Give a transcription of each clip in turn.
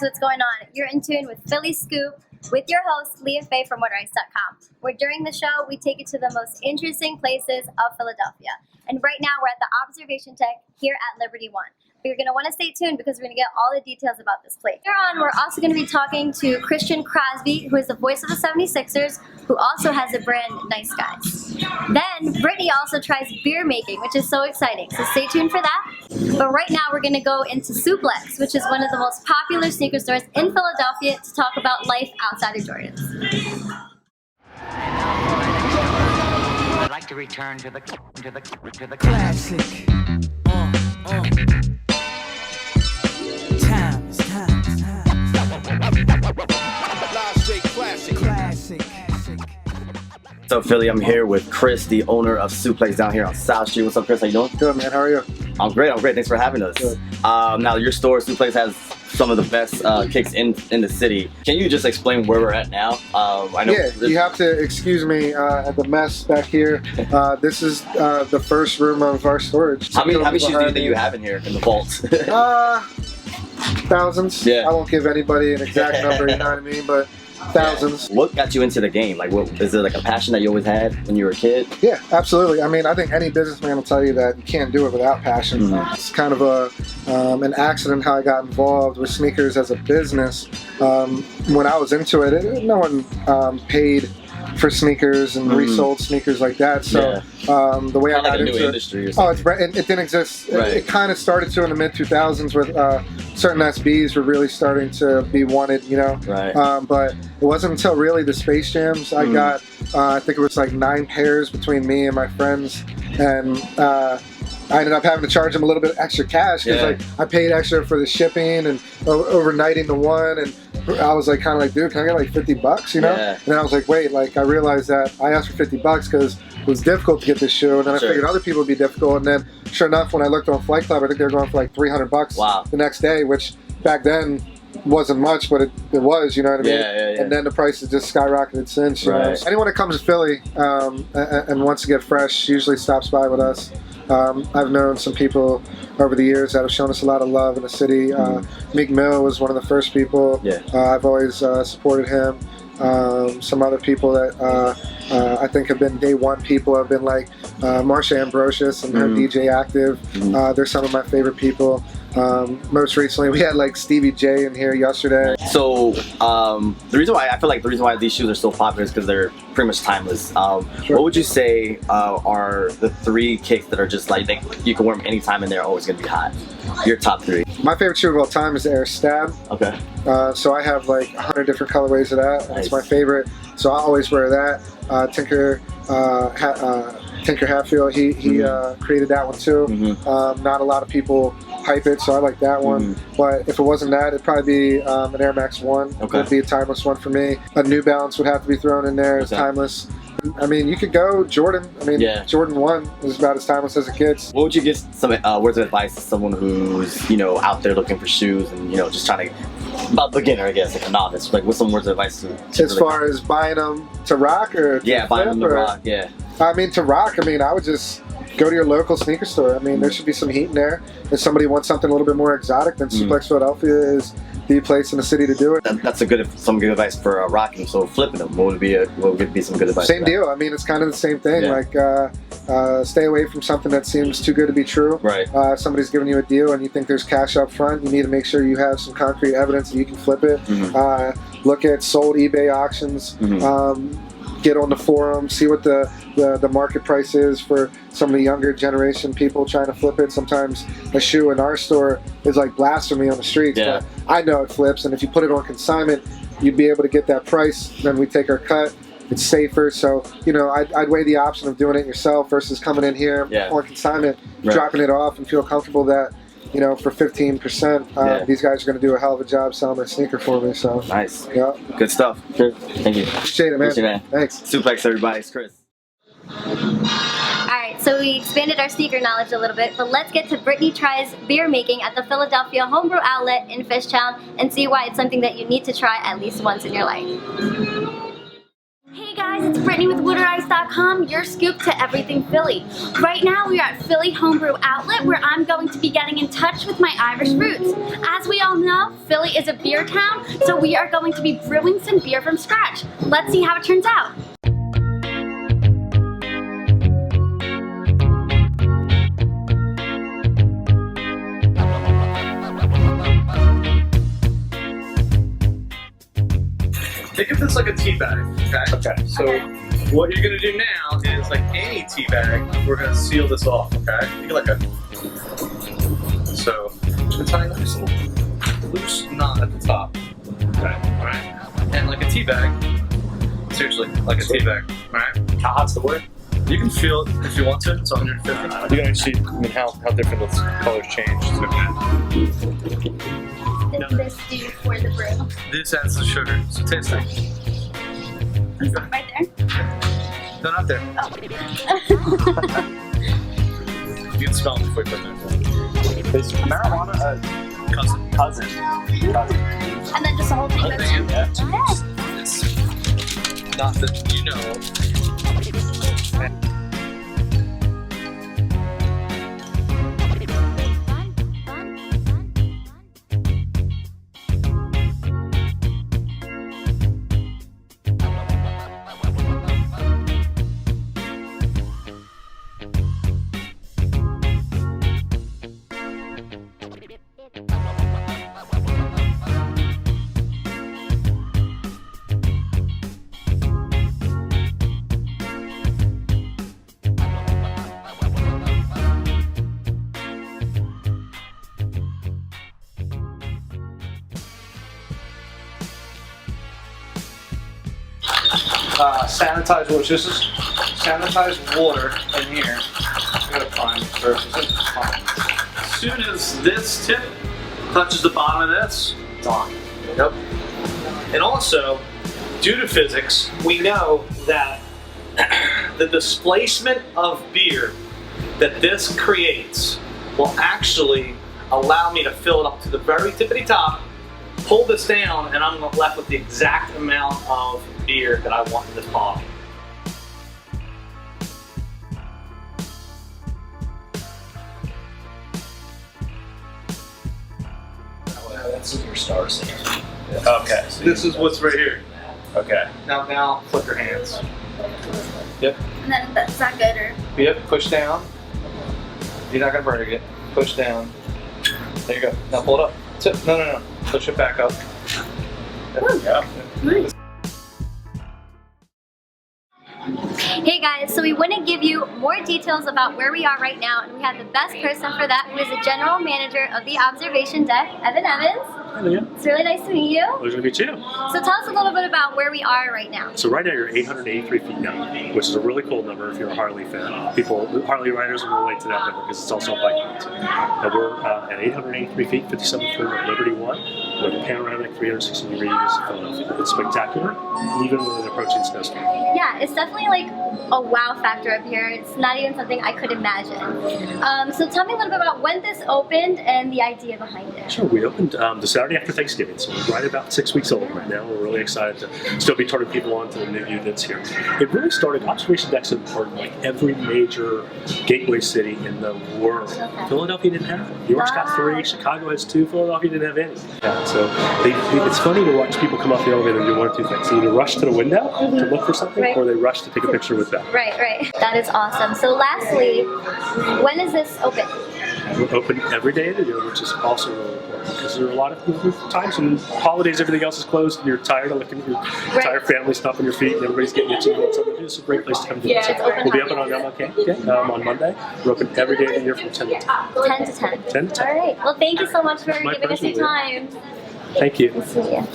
guys, what's going on? You're in tune with Philly Scoop with your host, Leah Faye from WhatRice.com, where during the show, we take you to the most interesting places of Philadelphia. And right now, we're at the Observation Deck here at Liberty One. But you're going to want to stay tuned because we're going to get all the details about this place. Here on, we're also going to be talking to Christian Crosby, who is the voice of the 76ers, who also has the brand Nice Guys. Then, Brittany also tries beer making, which is so exciting. So stay tuned for that. But right now, we're going to go into Suplex, which is one of the most popular sneaker stores in Philadelphia, to talk about life outside of Jordans. I'd like to return to the classic. Classic. What's up, Philly? I'm here with Chris, the owner of Suplex down here on South Street. What's up, Chris? How you doing? Good, man. How are you? I'm great. Thanks for having us. Good. Now, your store, Suplex, has some of the best kicks in the city. Can you just explain where we're at now? I know. Yeah, you have to excuse me at the mess back here. This is the first room of our storage. How many shoes do you think you have in here in the vault? Thousands. Yeah. I won't give anybody an exact number, you know what I mean? But thousands. Yeah. What got you into the game? Like, is there like a passion that you always had when you were a kid? Yeah, absolutely. I mean, I think any businessman will tell you that you can't do it without passion. Mm-hmm. It's kind of an accident how I got involved with sneakers as a business. When I was into it, no one paid for sneakers and resold sneakers like that. So the way I got like a into new it, industry or something. it didn't exist. Right. It kind of started to in the mid 2000s with certain SBs were really starting to be wanted, you know. Right. But it wasn't until really the Space Jams I got. I think it was like 9 pairs between me and my friends, and I ended up having to charge them a little bit extra cash because like I paid extra for the shipping and overnighting the one, and I was like kind of like, dude, can I get like $50, you know? Yeah. And then I was like, wait, like I realized that I asked for $50 because it was difficult to get this shoe, and then I figured other people would be difficult, and then sure enough, when I looked on Flight Club, I think they were going for like $300 the next day, which back then wasn't much, but it was, you know what I mean? Yeah. And then the prices just skyrocketed since. You know? Anyone that comes to Philly and wants to get fresh usually stops by with us. I've known some people over the years that have shown us a lot of love in the city. Meek Mill was one of the first people. I've always supported him. Some other people that I think have been day one people have been like Marsha Ambrosius and her DJ Active. They're some of my favorite people. Most recently, we had like Stevie J in here yesterday. So the reason why these shoes are so popular is because they're pretty much timeless. What would you say are the 3 kicks that are just like you can wear them anytime and they're always gonna be hot? Your top 3. My favorite shoe of all time is the Air Stab. Okay. So I have like 100 different colorways of that. And it's my favorite. So I always wear that. Tinker Hatfield, he created that one too. Not a lot of people hype it, so I like that one. But if it wasn't that, it'd probably be an Air Max 1. Would be a timeless one for me. A New Balance would have to be thrown in there. It's timeless. I mean, you could go Jordan. I mean, Jordan 1 is about as timeless as it gets. What would you give some words of advice to someone who's out there looking for shoes and just trying to, about beginner, I guess, like a novice? Like, what's some words of advice to as far as buying them to rock or to buying them to rock? I mean, to rock. I mean, I would just go to your local sneaker store. I mean, there should be some heat in there. If somebody wants something a little bit more exotic, then Suplex Philadelphia is the place in the city to do it. That's some good advice for rocking. So flipping them, what would be some good advice? Same deal. I mean, it's kind of the same thing. Like, stay away from something that seems too good to be true. Right. If somebody's giving you a deal and you think there's cash up front, you need to make sure you have some concrete evidence that you can flip it. Look at sold eBay auctions. Get on the forum, see what the market price is for some of the younger generation people trying to flip it. Sometimes a shoe in our store is like blasphemy on the streets, but I know it flips, and if you put it on consignment, you'd be able to get that price. Then we take our cut. It's safer, so I'd weigh the option of doing it yourself versus coming in here on consignment, dropping it off, and feel comfortable that for 15%, these guys are going to do a hell of a job selling my sneaker for me. So nice. Good stuff. Thank you. Appreciate it, man. Thanks. Suplex, everybody. It's Chris. Alright, so we expanded our sneaker knowledge a little bit, but let's get to Brittany tries beer making at the Philadelphia Home Brew Outlet in Fishtown and see why it's something that you need to try at least once in your life. Hey guys, guys, it's Brittany with WooderIce.com, your scoop to everything Philly. Right now we are at Philly Home Brew Outlet, where I'm going to be getting in touch with my Irish roots. As we all know, Philly is a beer town, so we are going to be brewing some beer from scratch. Let's see how it turns out. Think of this like a tea bag, okay? Okay. So what you're gonna do now is, like any tea bag, we're gonna seal this off, okay? You get like a, so a tiny nice little loose knot at the top, okay? All right. And like a tea bag, seriously, like a tea bag, all right? How hot's the wood? You can feel it if you want to. It's 150. You guys see, I mean, how different those colors change. Okay. Does this do for the brew? This adds the sugar. So taste it. Right there? No, not there. Oh. You can smell it before you put it in. Is marijuana a Cousin. And then just the whole thing. Whole thing, yeah. Okay. It's not that you know. Sanitized water. So this is sanitized water in here. I gotta find versus as soon as this tip touches the bottom of this, it's on. Yep. And also, due to physics, we know that the displacement of beer that this creates will actually allow me to fill it up to the very tippity top, pull this down, and I'm left with the exact amount of beer that I want in this bottle. That's your star scene. Okay. This is what's right here. Okay. Now flip your hands. Yep. And then that's not good, or? Yep, push down. You're not gonna break it. Push down. There you go. Now pull it up. Tip. No. Push it back up. There you go. Nice. Hey guys, so we want to give you more details about where we are right now, and we have the best person for that, who is the general manager of the observation deck, Evan Evans. Hi, Leah. It's really nice to meet you. Pleasure to meet you. So tell us a little bit about where we are right now. So right now you're 883 feet now, which is a really cool number if you're a Harley fan. Harley riders will relate to that number because it's also a bike mountain. And we're at 883 feet, 57th floor of Liberty One, with a panoramic 360 degree views of Philadelphia. It's spectacular, even with an approaching snowstorm. Yeah, it's definitely like a wow factor up here. It's not even something I could imagine. So tell me a little bit about when this opened and the idea behind it. Sure, we opened the Saturday after Thanksgiving, so we're right about 6 weeks old right now. We're really excited to still be turning people on to the new units here. It really started, observation decks have been like every major gateway city in the world. Okay. Philadelphia didn't have one. New York's got 3, Chicago has 2, Philadelphia didn't have any. Yeah, so it's funny to watch people come off the elevator and do one or two things. They either rush to the window to look for something, Right. or they rush to take a picture with them. Right. That is awesome. So lastly, when is this open? We're open every day of the year, which is also really important because there are a lot of times when holidays, everything else is closed, and you're tired of looking at your entire family stomping your feet, and everybody's getting itchy and something to do. It's a great place to come to. Yeah, So it's open we'll be on open on MLK on Monday. We're open every day of the year from 10 to 10. 10 to 10. 10 to 10. All right. Well, thank you so much for My giving us your pleasure, time. Thank you. Nice to meet you.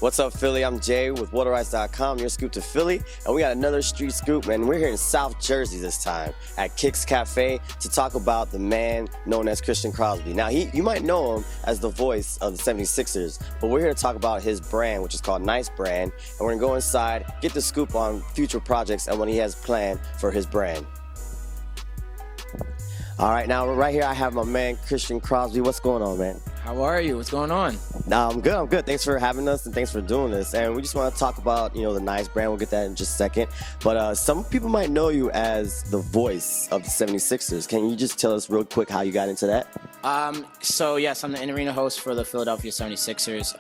What's up, Philly? I'm Jay with WaterIce.com, your scoop to Philly. And we got another street scoop, man. We're here in South Jersey this time at Kicks Cafe to talk about the man known as Christian Crosby. Now, you might know him as the voice of the 76ers, but we're here to talk about his brand, which is called Nice Brand. And we're going to go inside, get the scoop on future projects and what he has planned for his brand. All right, now right here I have my man Christian Crosby. What's going on, man? How are you? What's going on? I'm good. Thanks for having us and thanks for doing this. And we just want to talk about, the Nice Brand. We'll get that in just a second. But some people might know you as the voice of the 76ers. Can you just tell us real quick how you got into that? So yes, I'm the in-arena host for the Philadelphia 76ers.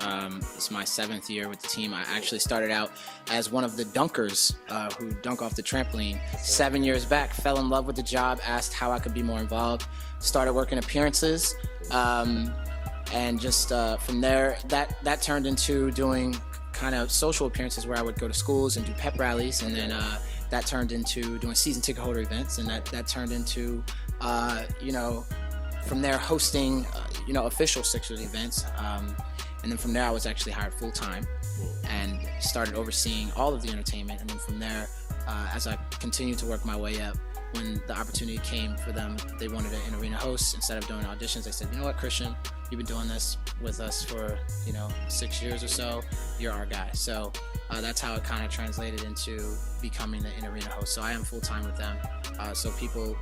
It's my 7th year with the team. I actually started out as one of the dunkers who dunk off the trampoline 7 years back. Fell in love with the job, asked how I could be more involved, started working appearances. And just from there, that turned into doing kind of social appearances where I would go to schools and do pep rallies, and then that turned into doing season ticket holder events, and that turned into, from there hosting, official Sixers events, and then from there I was actually hired full time and started overseeing all of the entertainment, and then from there, as I continued to work my way up, when the opportunity came for them, they wanted an in-arena host. Instead of doing auditions, they said, you know what, Christian, you've been doing this with us for, 6 years or so. You're our guy. So that's how it kind of translated into becoming the in-arena host. So I am full-time with them. So people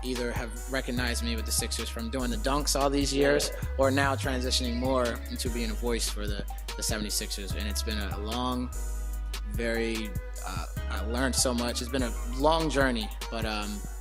either have recognized me with the Sixers from doing the dunks all these years, or now transitioning more into being a voice for the 76ers. And it's been a long, I learned so much. It's been a long journey, but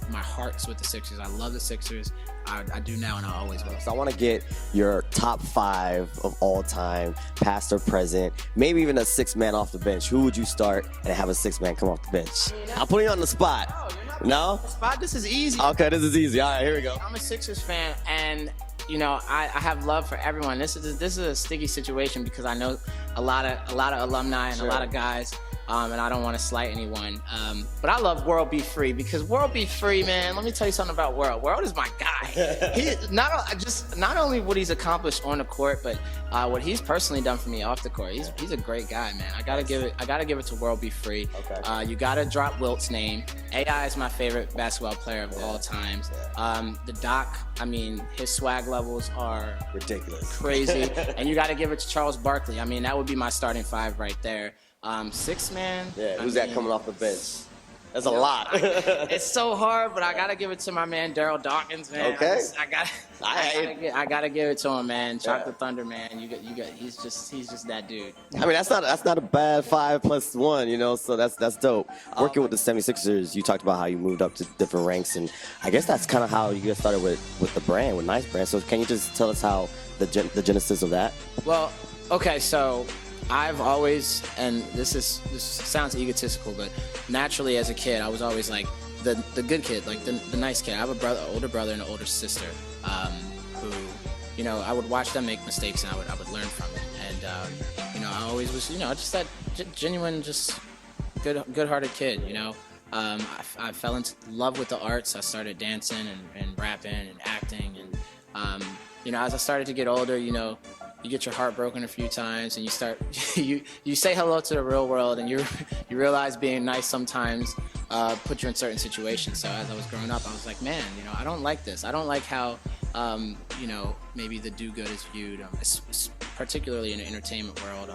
my heart's with the Sixers. I love the Sixers. I do now, and I always will. So I want to get your top 5 of all time, past or present, maybe even a 6-man off the bench. Who would you start and have a 6-man come off the bench? I'm putting you on the spot. No? Spot. This is easy. Okay, this is easy. All right, here we go. I'm a Sixers fan, and I have love for everyone. This is a sticky situation because I know a lot of alumni and a lot of guys. And I don't want to slight anyone, but I love World Be Free because World Be Free, man. Let me tell you something about World. World is my guy. He not only what he's accomplished on the court, but what he's personally done for me off the court. He's a great guy, man. I gotta give it to World Be Free. Okay. You gotta drop Wilt's name. AI is my favorite basketball player of all times. The Doc, his swag levels are ridiculous, crazy, and you gotta give it to Charles Barkley. That would be my starting 5 right there. 6-man. Yeah, who's that coming off the bench? That's a lot. It's so hard, but I gotta give it to my man Daryl Dawkins, man. Okay. I gotta give it to him, man. Chocolate Thunder, man. You got. He's just that dude. That's not a bad 5+1, So that's dope. Working with the 76ers, you talked about how you moved up to different ranks, and I guess that's kind of how you got started with the brand, with Nice Brand. So can you just tell us how the genesis of that? Well, okay, so I've always, and this sounds egotistical, but naturally as a kid, I was always like the good kid, like the nice kid. I have an older brother and an older sister, who, I would watch them make mistakes and I would learn from it. And, I always was, just that genuine, just good-hearted kid, I fell into love with the arts. I started dancing and rapping and acting. And, as I started to get older, you get your heart broken a few times, and you start you say hello to the real world, and you realize being nice sometimes put you in certain situations. So as I was growing up, I was like, man, I don't like this. I don't like how maybe the do-good is viewed, particularly in the entertainment world,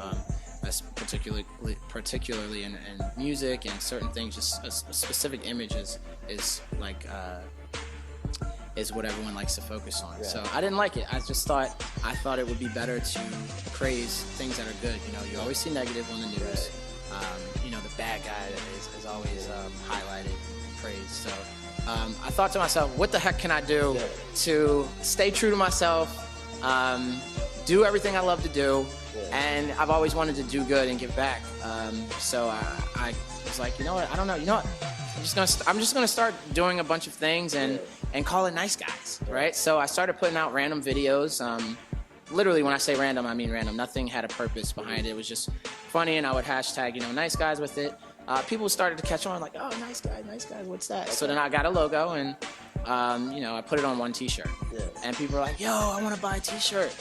particularly in music and certain things. Just a specific image is like. Is what everyone likes to focus on. Yeah. So I didn't like it. I thought it would be better to praise things that are good. You always see negative on the news. The bad guy is always highlighted and praised. So I thought to myself, what the heck can I do to stay true to myself, do everything I love to do, and I've always wanted to do good and give back. So I was like, you know what? I don't know. You know what? I'm just gonna start doing a bunch of things and call it Nice Guys, right? So I started putting out random videos. Literally, when I say random, I mean random. Nothing had a purpose behind it. It was just funny, and I would hashtag, Nice Guys with it. People started to catch on, like, oh, Nice Guys, what's that? So then I got a logo, and I put it on one T-shirt, and people were like, yo, I want to buy a T-shirt.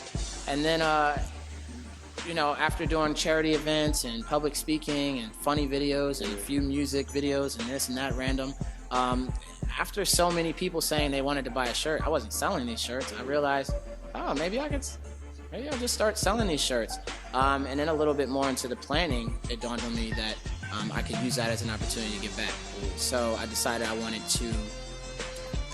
And then you know, after doing charity events and public speaking and funny videos and a few music videos and this and that random, after so many people saying they wanted to buy a shirt, I wasn't selling these shirts. I realized, oh, maybe I'll just start selling these shirts. And then a little bit more into the planning, it dawned on me that I could use that as an opportunity to give back. So I decided I wanted to,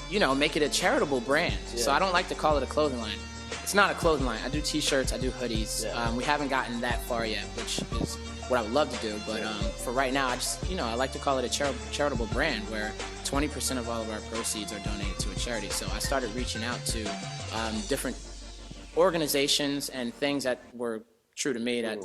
you know, make it a charitable brand. Yeah. So I don't like to call it a clothing line. It's not a clothing line. I do t-shirts, I do hoodies. Yeah. We haven't gotten that far yet, which is what I would love to do. But for right now, I just, you know, I like to call it a charitable brand where 20% of all of our proceeds are donated to a charity. So I started reaching out to different organizations and things that were true to me that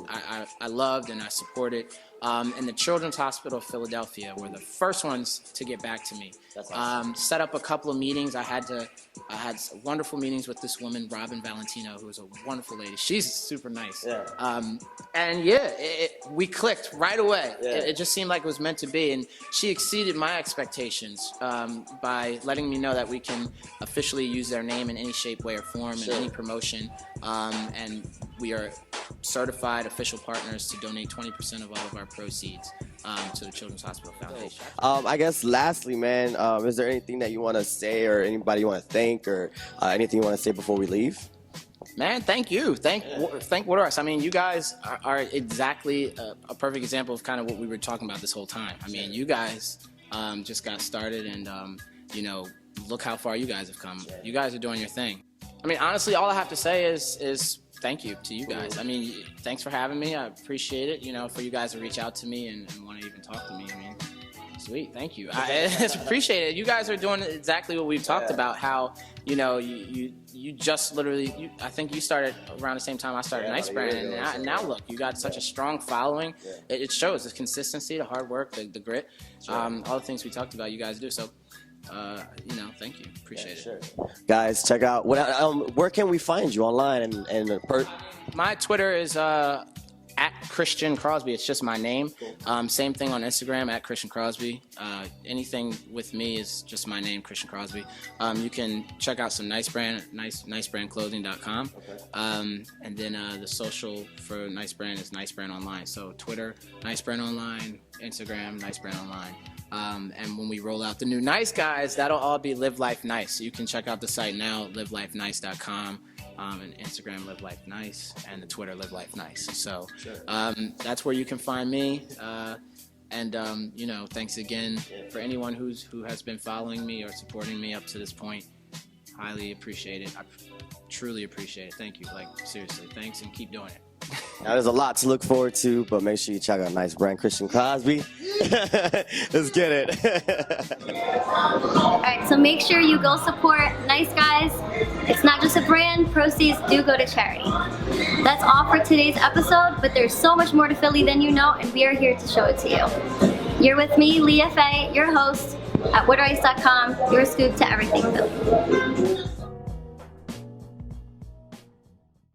I loved and I supported. And the Children's Hospital of Philadelphia were the first ones to get back to me. Awesome. Set up a couple of meetings. I had wonderful meetings with this woman, Robin Valentino, who is a wonderful lady. She's super nice. Yeah. And yeah, we clicked right away. Yeah. It just seemed like it was meant to be. And she exceeded my expectations by letting me know that we can officially use their name in any shape, way, or form in any promotion. And we are certified official partners to donate 20% of all of our proceeds to the Children's Hospital Foundation. I guess lastly, man, is there anything that you want to say or anybody you want to thank or anything you want to say before we leave? Man, thank you. Thank Waterworks. I mean, you guys are exactly a perfect example of kind of what we were talking about this whole time. I mean, you guys just got started and, you know, look how far you guys have come. You guys are doing your thing. I mean, honestly, all I have to say is thank you to you guys. I mean, thanks for having me. I appreciate it. You know, for you guys to reach out to me and want to even talk to me. I mean, sweet. Thank you. I appreciate it. You guys are doing exactly what we've talked about. How, you know, you just literally. I think you started around the same time I started Nice Brand, and now look, you got such a strong following. It shows the consistency, the hard work, the grit, all the things we talked about. You guys do so. You know, thank you. Appreciate it. Guys, check out where can we find you online My Twitter is at Christian Crosby. It's just my name. Same thing on Instagram at Christian Crosby. Anything with me is just my name, Christian Crosby. You can check out some Nice Brand, nicebrandclothing.com. And then the social for Nice Brand is Nice Brand Online. So Twitter, Nice Brand Online, Instagram, Nice Brand Online. And when we roll out the new Nice Guys, that'll all be Live Life Nice. So you can check out the site now, livelifenice.com, and Instagram Live Life Nice, and the Twitter Live Life Nice. So that's where you can find me. And you know, thanks again for anyone who has been following me or supporting me up to this point. Highly appreciate it. I truly appreciate it. Thank you. Like, seriously, thanks, and keep doing it. Now, there's a lot to look forward to, but make sure you check out Nice Brand, Christian Crosby. Let's get it. All right, so make sure you go support Nice Guys. It's not just a brand, proceeds do go to charity. That's all for today's episode, but there's so much more to Philly than you know, and we are here to show it to you. You're with me, Leah Faye, your host at woodrice.com, your scoop to everything Philly.